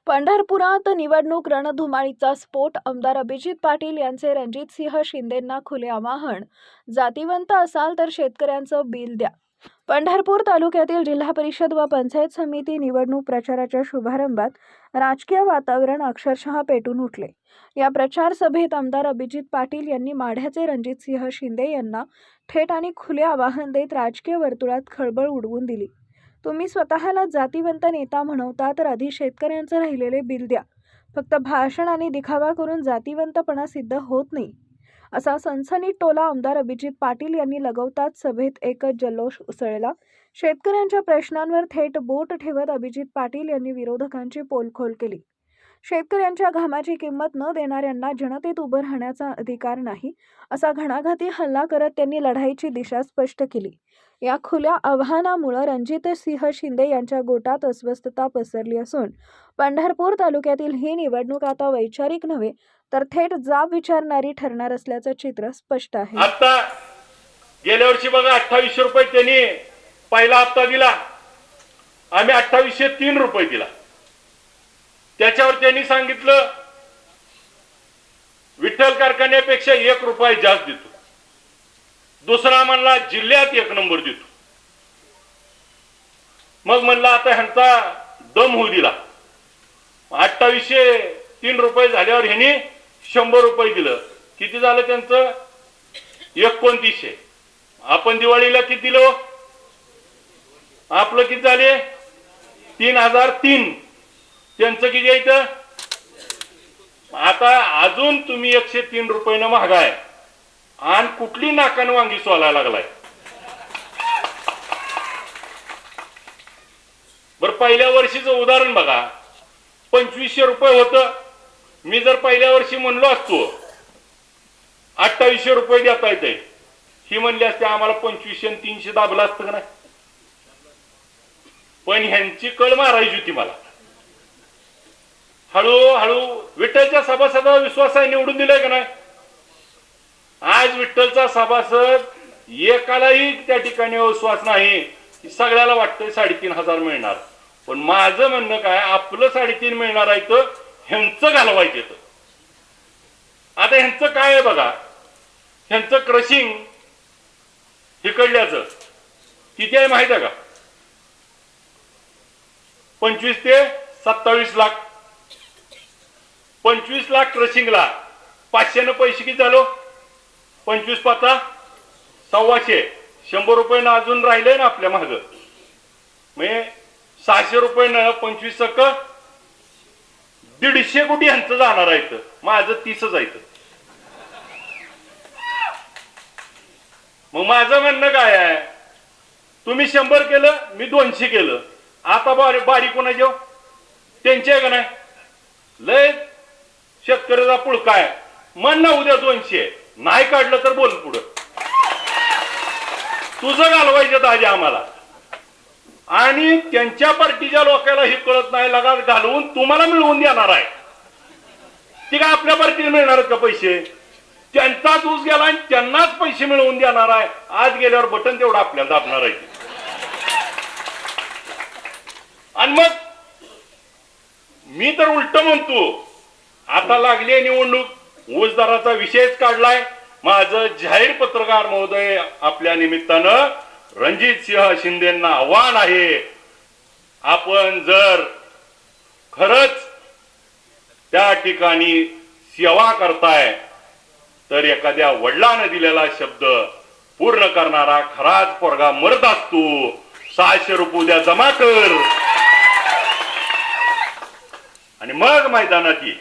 पंढरपुरात निवडणूक रणधुमाळीचा स्फोट. आमदार अभिजित पाटील यांचे रणजितसिंह शिंदेंना खुले आवाहन. जातीवंत असाल तर शेतकऱ्यांचं बिल द्या. पंढरपूर तालुक्यातील जिल्हा परिषद व पंचायत समिती निवडणूक प्रचाराच्या शुभारंभात राजकीय वातावरण अक्षरशः पेटून उठले. या प्रचार सभेत आमदार अभिजित पाटील यांनी माढ्याचे रणजितसिंह शिंदे यांना थेट आणि खुले आवाहन देत राजकीय वर्तुळात खळबळ उडवून दिली. तुम्ही स्वतःला जातीवंत नेता म्हणवता तर आधी शेतकऱ्यांचं राहिलेले बिल द्या. फक्त भाषण आणि दिखावा करून जातीवंतपणा सिद्ध होत नाही, असा सनसनीत टोला आमदार अभिजित पाटील यांनी लगवताच सभेत एकच जल्लोष उसळला. शेतकऱ्यांच्या प्रश्नांवर थेट बोट ठेवत अभिजित पाटील यांनी विरोधकांची पोलखोल केली. शेतकऱ्यांच्या घामाची किंमत न देणाऱ्यांना जनतेत उभं राहण्याचा अधिकार नाही, असा घणाघाती हल्ला करत त्यांनी लढाईची दिशा स्पष्ट केली. या खुल्या आव्हानामुळे रणजितसिंह शिंदे यांच्या गोटात अस्वस्थता पसरली असून पंढरपूर तालुक्यातील ही निवडणूक आता वैचारिक नव्हे तर थेट जाब विचारणारी ठरणार असल्याचं चित्र स्पष्ट आहे. आता गेल्या वर्षी बघा 2800 रुपये त्यांनी पहिला हप्ता दिला, आम्ही 2803 रुपये दिला. त्याच्यावर त्यांनी सांगितलं विठ्ठल कारखान्यापेक्षा 1 रुपया जास्त देतो. दुसरा म्हणला जिल्ह्यात 1 नंबर देतो. मग म्हणला आता ह्यांचा दम होऊ दिला. 2803 रुपये झाल्यावर ह्यांनी 100 रुपये दिलं. किती झालं त्यांचं? 2900. आपण दिवाळीला किती दिलो? आपलं किती झाले? 3003. त्यांचं किती यायचं? आता अजून तुम्ही 103 रुपयानं महागाय आणि कुठली नाकान वांगी सोलायला लागलाय. बर, पहिल्या वर्षीचं उदाहरण बघा. 2500 रुपये होतं. मी जर पहिल्या वर्षी म्हणलो असतो 2800 रुपये देता येते, ही म्हणली असते आम्हाला 2500 आणि 300 दाबलं असतं का नाही. पण ह्यांची कळ मारायची होती मला. हळूहळू विठ्ठलच्या सभासदावर विश्वास आहे, निवडून दिलाय का नाही. आज विठ्ठलचा सभासद एकालाही त्या ठिकाणी विश्वास नाही. सगळ्याला वाटतंय 3500 मिळणार. पण माझं म्हणणं काय, आपलं 3.5 मिळणार आहे तर ह्यांचं घालवायचे. तर आता ह्यांचं काय आहे बघा. ह्यांचं क्रशिंग हिकडल्याचं किती आहे माहित आहे का? 25 ते 27 लाख. 25 लाख क्रशिंगला 500 न पैसे किती झालो? 25 पाचा 125. 100 रुपये अजून राहिले ना आपल्या माग. म्हणजे 600 रुपये 25 सक 150 कोटी ह्यांचं जाणार आहे. माझं 30च आहे. मग माझं म्हणणं काय आहे, तुम्ही 100 केलं, मी 200 केलं. आता बारी कोणाची हो? त्यांची आहे का नाही? लय शेतकऱ्याचा पुळका आहे. म्हण ना उद्या 200 नाही काढलं तर बोल पुढं. तुझं घालवायचं आधी आम्हाला. आणि त्यांच्या पार्टीच्या लोकांना हे कळत नाही, लगात घालवून तुम्हाला मिळवून देणार आहे. ती काय आपल्या पार्टीला मिळणार का पैसे? त्यांचाच ऊस गेला आणि त्यांनाच पैसे मिळवून देणार आहे. आज गेल्यावर बटन तेवढं आपल्याला दाबणार आहे. आणि मग मी तर उलट म्हणतो, आता लागली निवडणूक, ऊसदराचा विषयच काढलाय. माझं जाहीर पत्रकार महोदय आपल्या निमित्तानं रणजितसिंह शिंदेंना आव्हान आहे, आपण जर खरंच त्या ठिकाणी सेवा करताय तर एखाद्या वडिलांना दिलेला शब्द पूर्ण करणारा खराच पोरगा मरत असतो. 600 रुपये उद्या जमा कर आणि मग मैदानात ये.